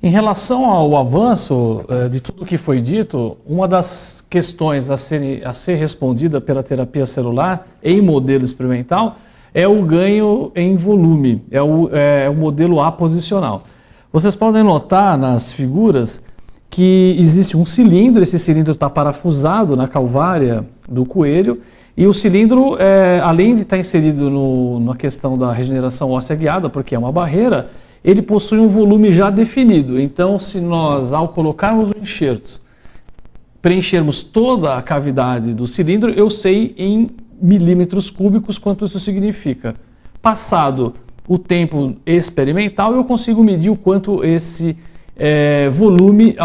Em relação ao avanço de tudo que foi dito, uma das questões a ser respondida pela terapia celular em modelo experimental é o ganho em volume, é o modelo aposicional. Vocês podem notar nas figuras que existe um cilindro, esse cilindro está parafusado na calvária do coelho, e o cilindro, além de estar inserido na questão da regeneração óssea guiada, porque é uma barreira, ele possui um volume já definido. Então, se nós, ao colocarmos o enxerto, preenchermos toda a cavidade do cilindro, eu sei em milímetros cúbicos quanto isso significa. Passado o tempo experimental, eu consigo medir o quanto esse volume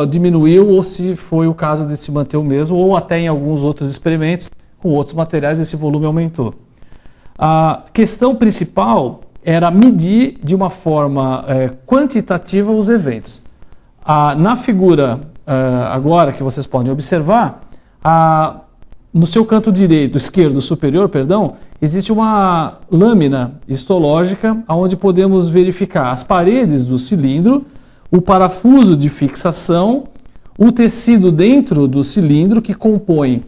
diminuiu, ou se foi o caso de se manter o mesmo, ou até em alguns outros experimentos com outros materiais esse volume aumentou. A questão principal era medir de uma forma quantitativa os eventos. Na figura agora que vocês podem observar, no seu canto esquerdo superior, existe uma lâmina histológica onde podemos verificar as paredes do cilindro, o parafuso de fixação, o tecido dentro do cilindro que compõe,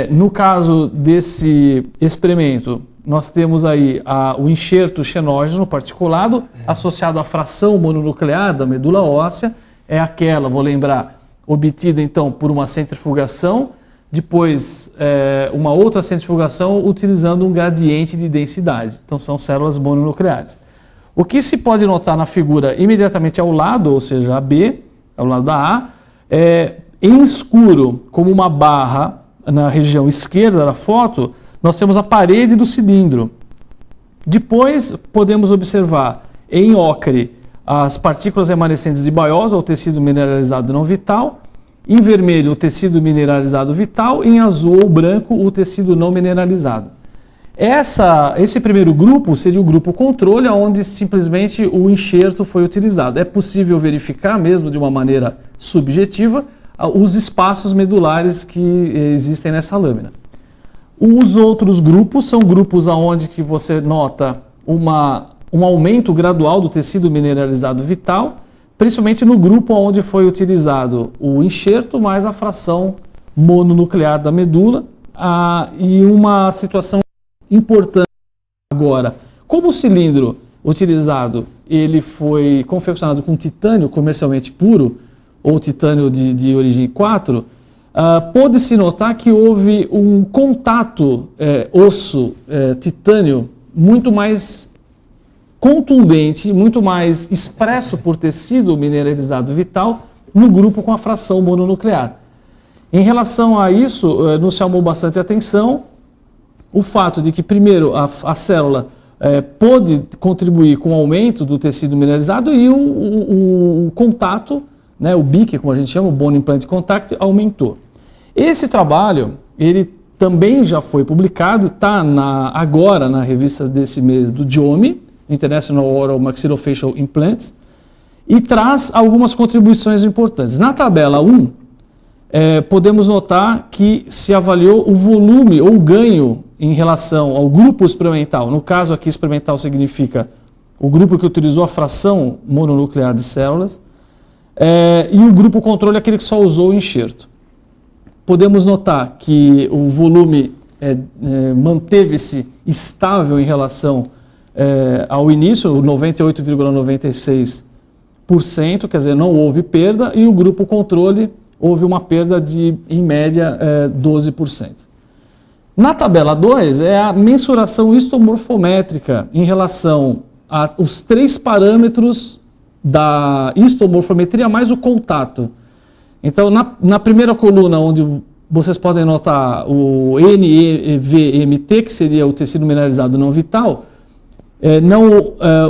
no caso desse experimento, nós temos aí o enxerto xenógeno particulado associado à fração mononuclear da medula óssea, é aquela, vou lembrar, obtida então por uma centrifugação, depois uma outra centrifugação utilizando um gradiente de densidade. Então são células mononucleares. O que se pode notar na figura imediatamente ao lado, ou seja, a B, ao lado da A, em escuro, como uma barra na região esquerda da foto, nós temos a parede do cilindro. Depois podemos observar em ocre as partículas remanescentes de biose, ou tecido mineralizado não vital, em vermelho o tecido mineralizado vital, em azul ou branco o tecido não mineralizado. Esse primeiro grupo seria o grupo controle, onde simplesmente o enxerto foi utilizado. É possível verificar, mesmo de uma maneira subjetiva, os espaços medulares que existem nessa lâmina. Os outros grupos são grupos onde que você nota um aumento gradual do tecido mineralizado vital, principalmente no grupo onde foi utilizado o enxerto mais a fração mononuclear da medula, e uma situação importante agora, como o cilindro utilizado ele foi confeccionado com titânio comercialmente puro, ou titânio de origem 4, pôde-se notar que houve um contato osso-titânio muito mais contundente, muito mais expresso por tecido mineralizado vital no grupo com a fração mononuclear. Em relação a isso, nos chamou bastante atenção o fato de que, primeiro, a célula pôde contribuir com o aumento do tecido mineralizado e o contato, né, o BIC, como a gente chama, o Bone Implant Contact, aumentou. Esse trabalho, ele também já foi publicado, está agora na revista desse mês do JOMI, International Oral Maxillofacial Implants, e traz algumas contribuições importantes. Na tabela 1, podemos notar que se avaliou o volume ou ganho em relação ao grupo experimental. No caso aqui, experimental significa o grupo que utilizou a fração mononuclear de células, e o grupo controle é aquele que só usou o enxerto. Podemos notar que o volume manteve-se estável em relação ao início, 98,96%, quer dizer, não houve perda, e o grupo controle houve uma perda de, em média, 12%. Na tabela 2 é a mensuração histomorfométrica em relação aos 3 parâmetros da histomorfometria mais o contato. Então, na primeira coluna, onde vocês podem notar o NEVMT, que seria o tecido mineralizado não vital,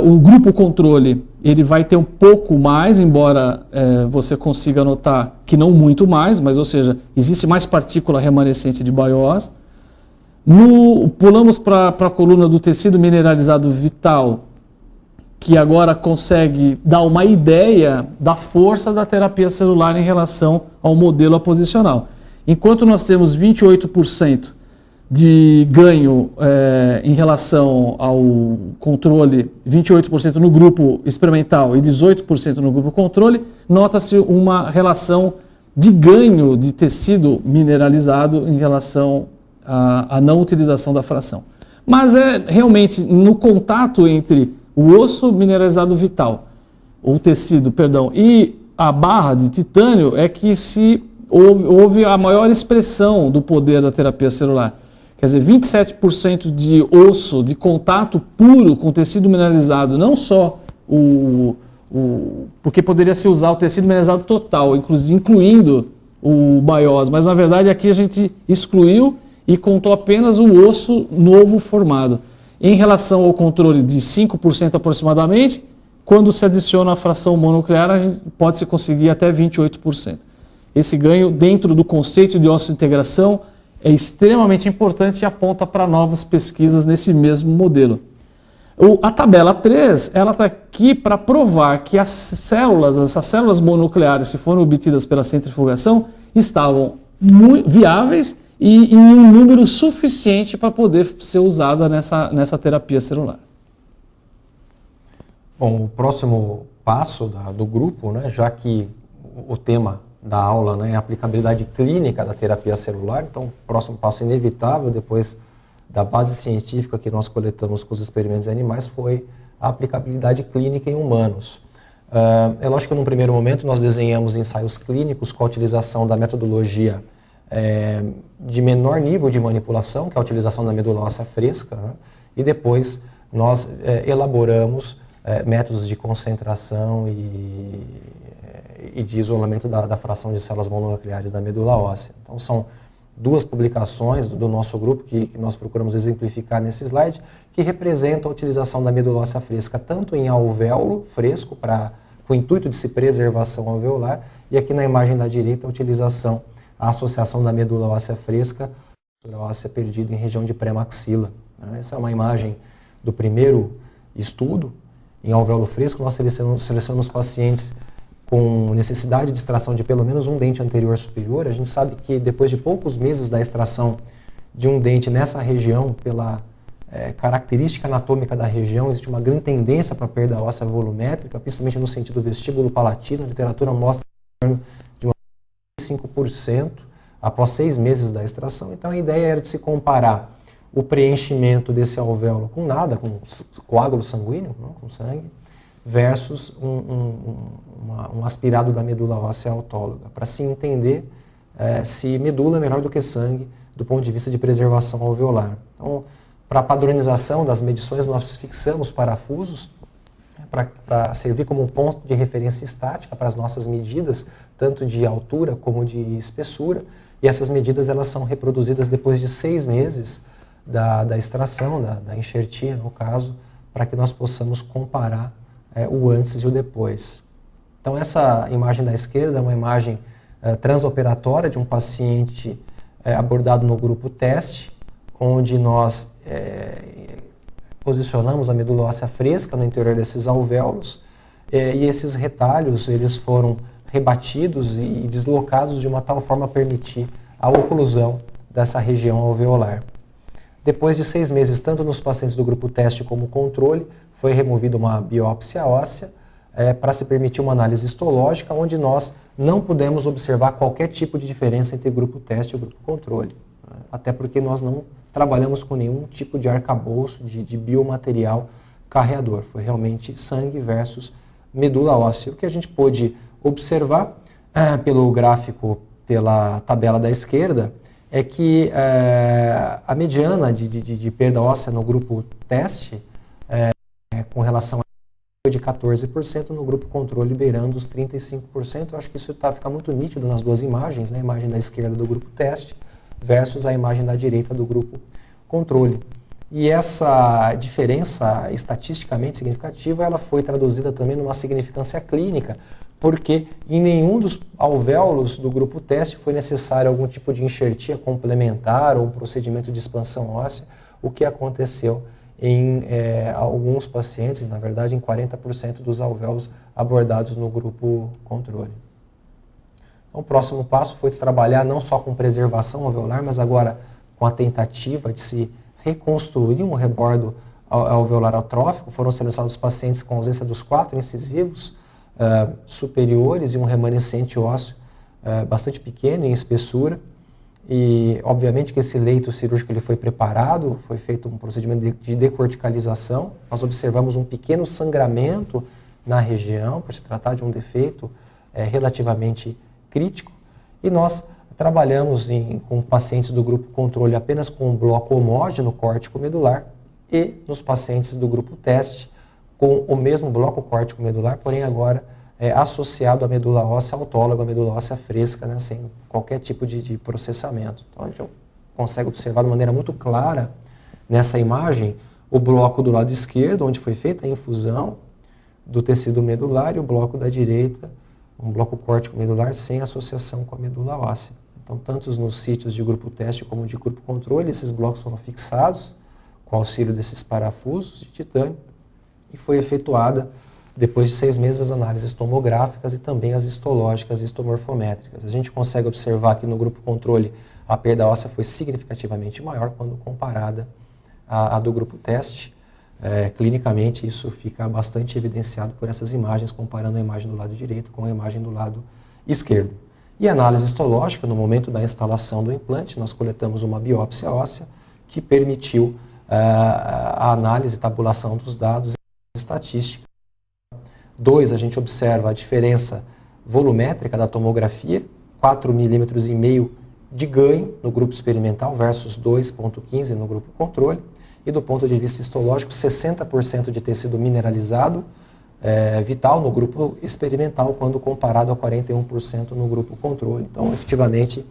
o grupo controle ele vai ter um pouco mais, embora você consiga notar que não muito mais, mas, ou seja, existe mais partícula remanescente de biose. Pulamos para a coluna do tecido mineralizado vital, que agora consegue dar uma ideia da força da terapia celular em relação ao modelo aposicional. Enquanto nós temos 28% de ganho em relação ao controle, 28% no grupo experimental e 18% no grupo controle, nota-se uma relação de ganho de tecido mineralizado em relação à não utilização da fração. Mas é realmente no contato entre o osso mineralizado vital, o tecido, perdão, e a barra de titânio é que houve a maior expressão do poder da terapia celular. Quer dizer, 27% de osso, de contato puro com tecido mineralizado, não só porque poderia se usar o tecido mineralizado total, incluindo o biose, mas na verdade aqui a gente excluiu e contou apenas o osso novo formado. Em relação ao controle de 5% aproximadamente, quando se adiciona a fração mononuclear, pode-se conseguir até 28%. Esse ganho, dentro do conceito de osso-integração, é extremamente importante e aponta para novas pesquisas nesse mesmo modelo. A tabela 3, ela está aqui para provar que essas células mononucleares que foram obtidas pela centrifugação estavam viáveis e em um número suficiente para poder ser usada nessa terapia celular. Bom, o próximo passo do grupo, né, já que o tema da aula, né, é a aplicabilidade clínica da terapia celular, então o próximo passo inevitável, depois da base científica que nós coletamos com os experimentos em animais, foi a aplicabilidade clínica em humanos. É lógico que num primeiro momento nós desenhamos ensaios clínicos com a utilização da metodologia de menor nível de manipulação, que é a utilização da medula óssea fresca, né, e depois nós elaboramos métodos de concentração e de isolamento da fração de células mononucleares da medula óssea. Então são duas publicações do nosso grupo que nós procuramos exemplificar nesse slide, que representam a utilização da medula óssea fresca tanto em alvéolo fresco, com o intuito de se preservação alveolar, e aqui na imagem da direita a associação da medula óssea fresca com a medula óssea perdida em região de pré-maxila. Essa é uma imagem do primeiro estudo. Em alvéolo fresco, nós selecionamos pacientes com necessidade de extração de pelo menos um dente anterior superior. A gente sabe que depois de poucos meses da extração de um dente nessa região, pela característica anatômica da região, existe uma grande tendência para perda óssea volumétrica, principalmente no sentido vestíbulo palatino. A literatura mostra de 5% após 6 meses da extração. Então a ideia era de se comparar o preenchimento desse alvéolo com nada, com coágulo sanguíneo, não, com sangue, versus um aspirado da medula óssea autóloga, para se entender se medula é melhor do que sangue do ponto de vista de preservação alveolar. Então, para a padronização das medições, nós fixamos parafusos para servir como um ponto de referência estática para as nossas medidas, tanto de altura como de espessura, e essas medidas elas são reproduzidas depois de 6 meses da extração, da enxertia, no caso, para que nós possamos comparar o antes e o depois. Então, essa imagem da esquerda é uma imagem transoperatória de um paciente abordado no grupo teste, onde nós posicionamos a medula óssea fresca no interior desses alvéolos, e esses retalhos eles foram rebatidos e deslocados de uma tal forma a permitir a oclusão dessa região alveolar. Depois de 6 meses, tanto nos pacientes do grupo teste como controle, foi removida uma biópsia óssea para se permitir uma análise histológica, onde nós não pudemos observar qualquer tipo de diferença entre grupo teste e grupo controle. Até porque nós não trabalhamos com nenhum tipo de arcabouço de biomaterial carreador. Foi realmente sangue versus medula óssea. O que a gente pôde observar pelo gráfico, pela tabela da esquerda, é que a mediana de perda óssea no grupo teste, com relação a de 14%, no grupo controle beirando os 35%. Eu acho que isso fica muito nítido nas duas imagens, né? A imagem da esquerda do grupo teste versus a imagem da direita do grupo controle. E essa diferença estatisticamente significativa, ela foi traduzida também numa significância clínica, porque em nenhum dos alvéolos do grupo teste foi necessário algum tipo de enxertia complementar ou um procedimento de expansão óssea, o que aconteceu em alguns pacientes, na verdade em 40% dos alvéolos abordados no grupo controle. Então, o próximo passo foi trabalhar não só com preservação alveolar, mas agora com a tentativa de se reconstruir um rebordo alveolar atrófico. Foram selecionados pacientes com ausência dos 4 incisivos superiores e um remanescente ósseo bastante pequeno em espessura. E, obviamente, que esse leito cirúrgico ele foi preparado, foi feito um procedimento de decorticalização. Nós observamos um pequeno sangramento na região, por se tratar de um defeito relativamente crítico. E nós trabalhamos com pacientes do grupo controle apenas com um bloco homógeno córtico-medular e nos pacientes do grupo teste com o mesmo bloco córtico-medular, porém agora associado à medula óssea autóloga, à medula óssea fresca, né, sem qualquer tipo de processamento. Então a gente consegue observar de maneira muito clara nessa imagem o bloco do lado esquerdo, onde foi feita a infusão do tecido medular, e o bloco da direita, um bloco córtico-medular sem associação com a medula óssea. Então, tanto nos sítios de grupo teste como de grupo controle, esses blocos foram fixados com auxílio desses parafusos de titânio e foi efetuada, depois de 6 meses, as análises tomográficas e também as histológicas e histomorfométricas. A gente consegue observar que no grupo controle a perda óssea foi significativamente maior quando comparada à do grupo teste. Clinicamente, isso fica bastante evidenciado por essas imagens, comparando a imagem do lado direito com a imagem do lado esquerdo. E a análise histológica, no momento da instalação do implante, nós coletamos uma biópsia óssea que permitiu a análise e tabulação dos dados estatísticos. 2, a gente observa a diferença volumétrica da tomografia, 4,5 milímetros de ganho no grupo experimental versus 2,15 no grupo controle. E do ponto de vista histológico, 60% de tecido mineralizado vital no grupo experimental, quando comparado a 41% no grupo controle. Então, efetivamente,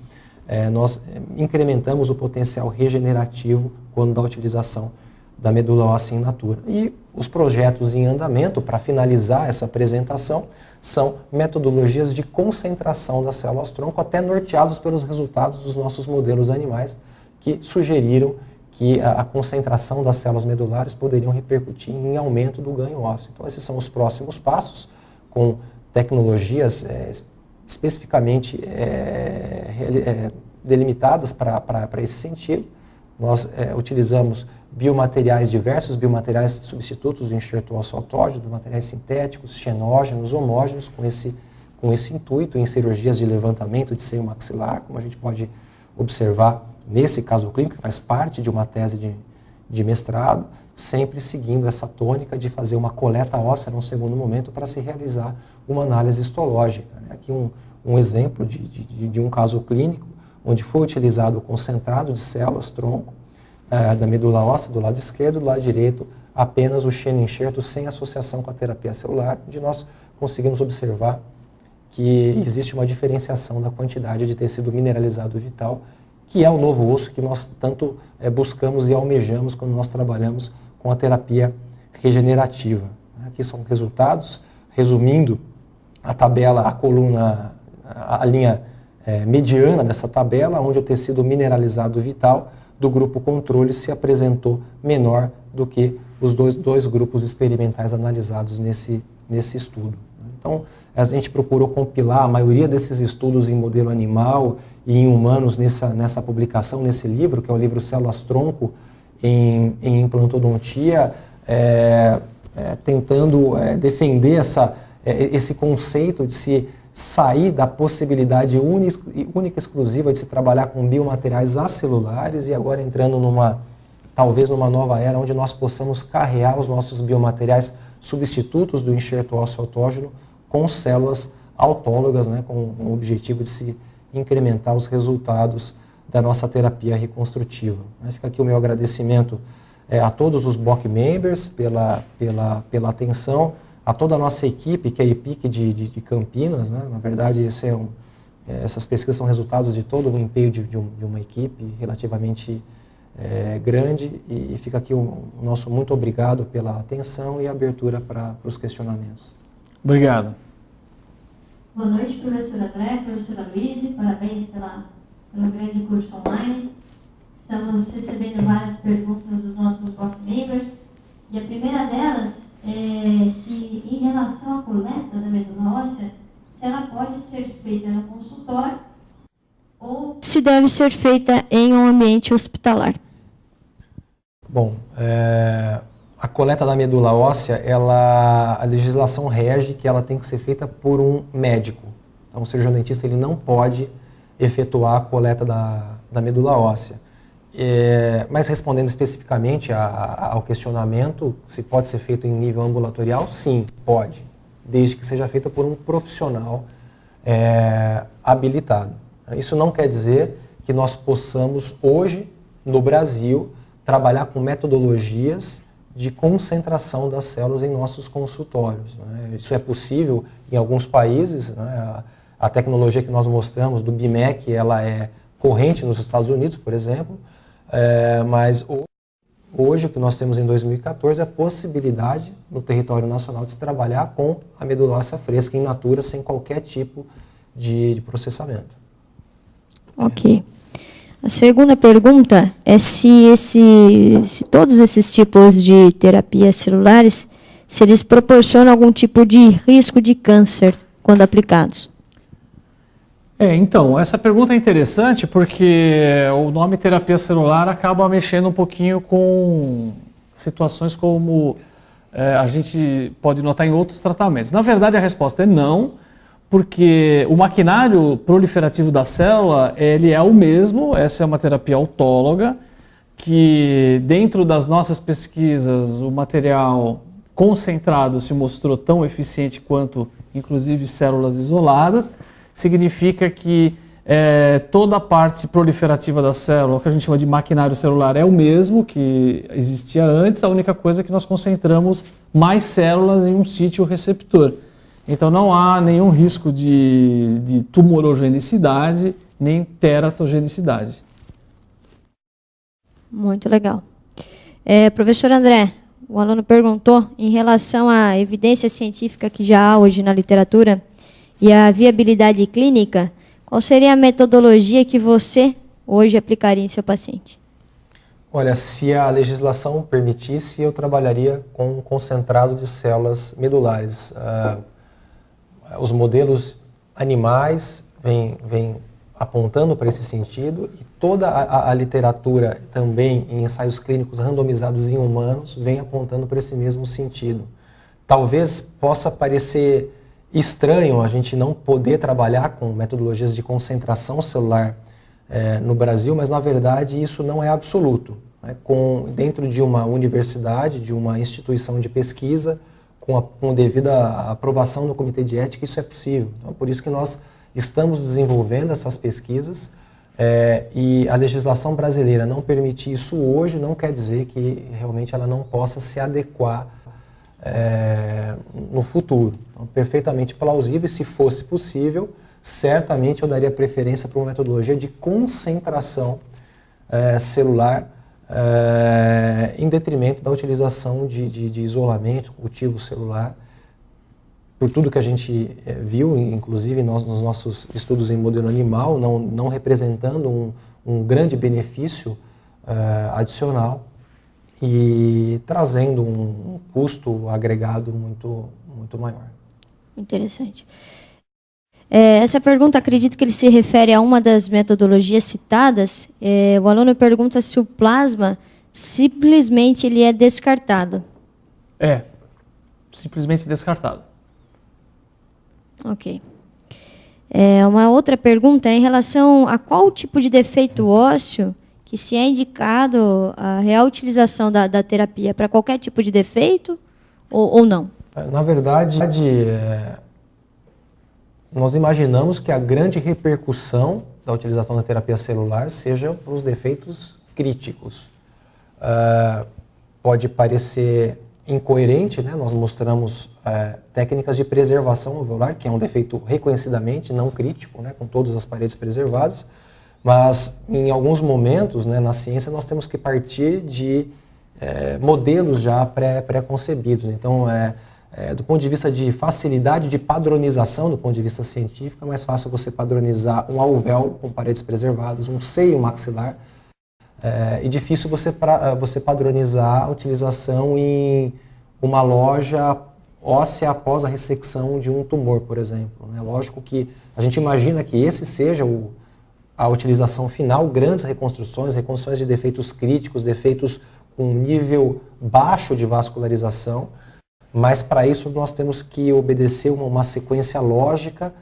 nós incrementamos o potencial regenerativo quando da utilização da medula óssea in natura. E os projetos em andamento, para finalizar essa apresentação, são metodologias de concentração das células-tronco, até norteados pelos resultados dos nossos modelos animais, que sugeriram que a concentração das células medulares poderiam repercutir em aumento do ganho ósseo. Então, esses são os próximos passos, com tecnologias especificamente delimitadas para esse sentido. Nós utilizamos diversos biomateriais substitutos do enxerto ósseo autógeno, materiais sintéticos, xenógenos, homógenos, com esse intuito em cirurgias de levantamento de seio maxilar, como a gente pode observar nesse caso clínico, que faz parte de uma tese de mestrado, sempre seguindo essa tônica de fazer uma coleta óssea num segundo momento para se realizar uma análise histológica. Aqui um exemplo de um caso clínico, onde foi utilizado o concentrado de células-tronco da medula óssea do lado esquerdo, do lado direito apenas o xenoenxerto sem associação com a terapia celular, onde nós conseguimos observar que existe uma diferenciação da quantidade de tecido mineralizado vital, que é o novo osso que nós tanto buscamos e almejamos quando nós trabalhamos com a terapia regenerativa. Aqui são resultados, resumindo a tabela, a coluna, a linha mediana dessa tabela, onde o tecido mineralizado vital do grupo controle se apresentou menor do que os dois grupos experimentais analisados nesse estudo. Então, a gente procurou compilar a maioria desses estudos em modelo animal e em humanos nessa publicação, nesse livro, que é o livro Células-Tronco em Implantodontia, tentando defender esse conceito de se sair da possibilidade única e exclusiva de se trabalhar com biomateriais acelulares e agora entrando talvez numa nova era onde nós possamos carrear os nossos biomateriais substitutos do enxerto ósseo autógeno com células autólogas, com o objetivo de se incrementar os resultados da nossa terapia reconstrutiva. Fica aqui o meu agradecimento a todos os BOC members pela atenção, a toda a nossa equipe, que é a EPIC de Campinas. Na verdade, essas pesquisas são resultados de todo o empenho de uma equipe relativamente grande, e fica aqui o nosso muito obrigado pela atenção e abertura para os questionamentos. Obrigado. Boa noite, professor André, professora Luíse, parabéns pelo grande curso online. Estamos recebendo várias perguntas dos nossos BOC members, e a primeira delas é se, em relação à coleta da medula óssea, se ela pode ser feita no consultório ou se deve ser feita em um ambiente hospitalar? Bom, a coleta da medula óssea, a legislação rege que ela tem que ser feita por um médico. Então, o cirurgião dentista ele não pode efetuar a coleta da medula óssea. Mas respondendo especificamente ao questionamento, se pode ser feito em nível ambulatorial, sim, pode, desde que seja feito por um profissional habilitado. Isso não quer dizer que nós possamos hoje, no Brasil, trabalhar com metodologias de concentração das células em nossos consultórios, né? Isso é possível em alguns países, né? A tecnologia que nós mostramos do BIMEC, ela é corrente nos Estados Unidos, por exemplo, mas hoje o que nós temos em 2014 é a possibilidade no território nacional de se trabalhar com a medula óssea fresca in natura, sem qualquer tipo de processamento. Ok. A segunda pergunta é se todos esses tipos de terapias celulares, se eles proporcionam algum tipo de risco de câncer quando aplicados. Então, essa pergunta é interessante porque o nome terapia celular acaba mexendo um pouquinho com situações como a gente pode notar em outros tratamentos. Na verdade, a resposta é não, porque o maquinário proliferativo da célula, ele é o mesmo, essa é uma terapia autóloga, que dentro das nossas pesquisas, o material concentrado se mostrou tão eficiente quanto, inclusive, células isoladas. Significa que toda a parte proliferativa da célula, o que a gente chama de maquinário celular, é o mesmo que existia antes, a única coisa é que nós concentramos mais células em um sítio receptor. Então não há nenhum risco de tumorogenicidade, nem teratogenicidade. Muito legal. Professor André, o aluno perguntou em relação à evidência científica que já há hoje na literatura e a viabilidade clínica, qual seria a metodologia que você hoje aplicaria em seu paciente? Olha, se a legislação permitisse, eu trabalharia com um concentrado de células medulares. Os modelos animais vêm apontando para esse sentido e toda a literatura também em ensaios clínicos randomizados em humanos vem apontando para esse mesmo sentido. Talvez possa parecer estranho a gente não poder trabalhar com metodologias de concentração celular no Brasil, mas na verdade isso não é absoluto. Né? Dentro de uma universidade, de uma instituição de pesquisa, com devida aprovação do Comitê de Ética, isso é possível. Então, por isso que nós estamos desenvolvendo essas pesquisas e a legislação brasileira não permitir isso hoje, não quer dizer que realmente ela não possa se adequar no futuro. Então, perfeitamente plausível, e se fosse possível, certamente eu daria preferência para uma metodologia de concentração celular em detrimento da utilização de isolamento, cultivo celular, por tudo que a gente viu, inclusive nos nossos estudos em modelo animal, não representando um grande benefício adicional e trazendo um custo agregado muito maior. Interessante. Essa pergunta, acredito que ele se refere a uma das metodologias citadas. O aluno pergunta se o plasma simplesmente ele é descartado. Simplesmente descartado. Ok. Uma outra pergunta é em relação a qual tipo de defeito ósseo que se é indicado a real utilização da terapia para qualquer tipo de defeito ou não? Na verdade, nós imaginamos que a grande repercussão da utilização da terapia celular seja para os defeitos críticos. Pode parecer incoerente, né? Nós mostramos técnicas de preservação alveolar, que é um defeito reconhecidamente não crítico, né? Com todas as paredes preservadas, mas em alguns momentos, né, na ciência nós temos que partir de modelos já pré-concebidos. Então, do ponto de vista de facilidade de padronização, do ponto de vista científico, é mais fácil você padronizar um alvéolo com paredes preservadas, um seio maxilar, e difícil você padronizar a utilização em uma loja óssea após a ressecção de um tumor, por exemplo. Né? Lógico que a gente imagina que esse seja a utilização final, grandes reconstruções de defeitos críticos, defeitos com nível baixo de vascularização, mas para isso nós temos que obedecer uma sequência lógica,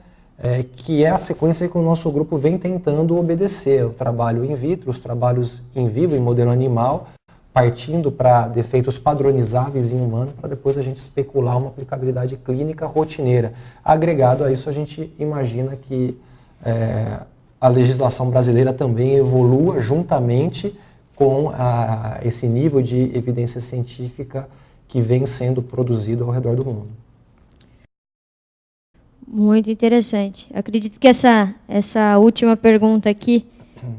que é a sequência que o nosso grupo vem tentando obedecer, o trabalho in vitro, os trabalhos in vivo, em modelo animal, partindo para defeitos padronizáveis em humano, para depois a gente especular uma aplicabilidade clínica rotineira. Agregado a isso, a gente imagina que a legislação brasileira também evolua juntamente com esse nível de evidência científica que vem sendo produzido ao redor do mundo. Muito interessante. Acredito que essa última pergunta aqui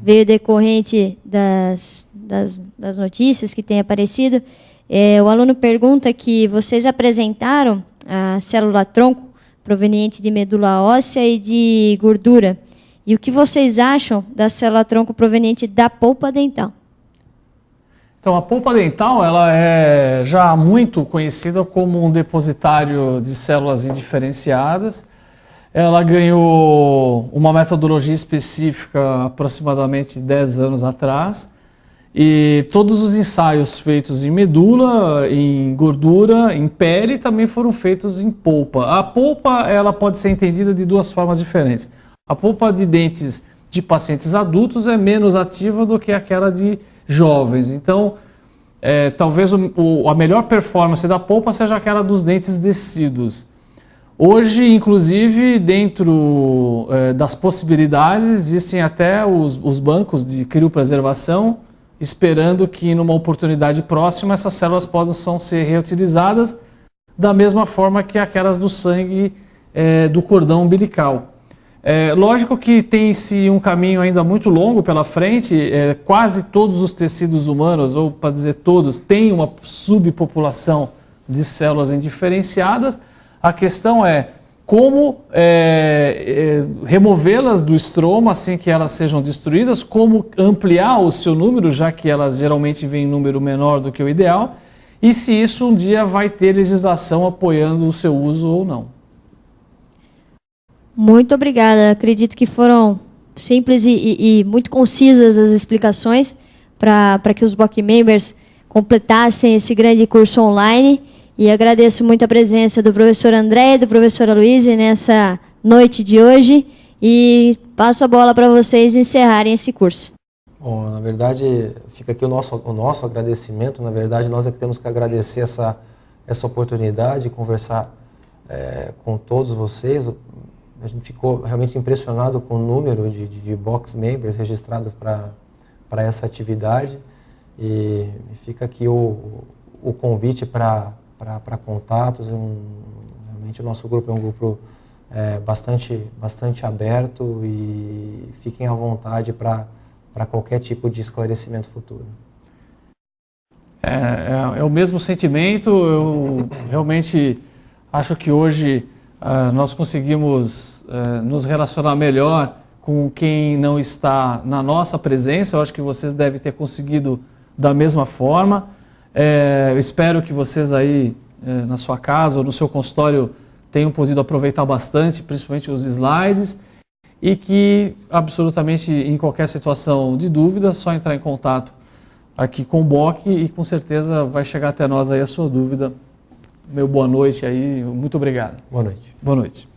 veio decorrente das notícias que têm aparecido. O aluno pergunta que vocês apresentaram a célula-tronco proveniente de medula óssea e de gordura. E o que vocês acham da célula-tronco proveniente da polpa dental? Então, a polpa dental ela é já muito conhecida como um depositário de células indiferenciadas. Ela ganhou uma metodologia específica aproximadamente 10 anos atrás. E todos os ensaios feitos em medula, em gordura, em pele, também foram feitos em polpa. A polpa ela pode ser entendida de duas formas diferentes. A polpa de dentes de pacientes adultos é menos ativa do que aquela de jovens. Então, talvez a melhor performance da polpa seja aquela dos dentes descidos. Hoje, inclusive, dentro das possibilidades, existem até os bancos de criopreservação, esperando que, numa oportunidade próxima, essas células possam ser reutilizadas da mesma forma que aquelas do sangue do cordão umbilical. Lógico que tem-se um caminho ainda muito longo pela frente, quase todos os tecidos humanos, ou para dizer todos, têm uma subpopulação de células indiferenciadas. A questão é como removê-las do estroma assim que elas sejam destruídas, como ampliar o seu número, já que elas geralmente vêm em número menor do que o ideal, e se isso um dia vai ter legislação apoiando o seu uso ou não. Muito obrigada. Acredito que foram simples e muito concisas as explicações para que os BOC Members completassem esse grande curso online. E agradeço muito a presença do professor André e do professor Aloysio nessa noite de hoje. E passo a bola para vocês encerrarem esse curso. Bom, na verdade, fica aqui o nosso agradecimento. Na verdade, nós é que temos que agradecer essa oportunidade de conversar com todos vocês. A gente ficou realmente impressionado com o número de box members registrados para essa atividade. E fica aqui o convite para contatos. Realmente o nosso grupo é um grupo bastante aberto e fiquem à vontade para qualquer tipo de esclarecimento futuro. É o mesmo sentimento. Eu realmente acho que hoje nós conseguimos nos relacionar melhor com quem não está na nossa presença. Eu acho que vocês devem ter conseguido da mesma forma. Eu espero que vocês aí na sua casa ou no seu consultório tenham podido aproveitar bastante, principalmente os slides, e que absolutamente em qualquer situação de dúvida, só entrar em contato aqui com o BOC e com certeza vai chegar até nós aí a sua dúvida. Meu boa noite aí, muito obrigado. Boa noite. Boa noite.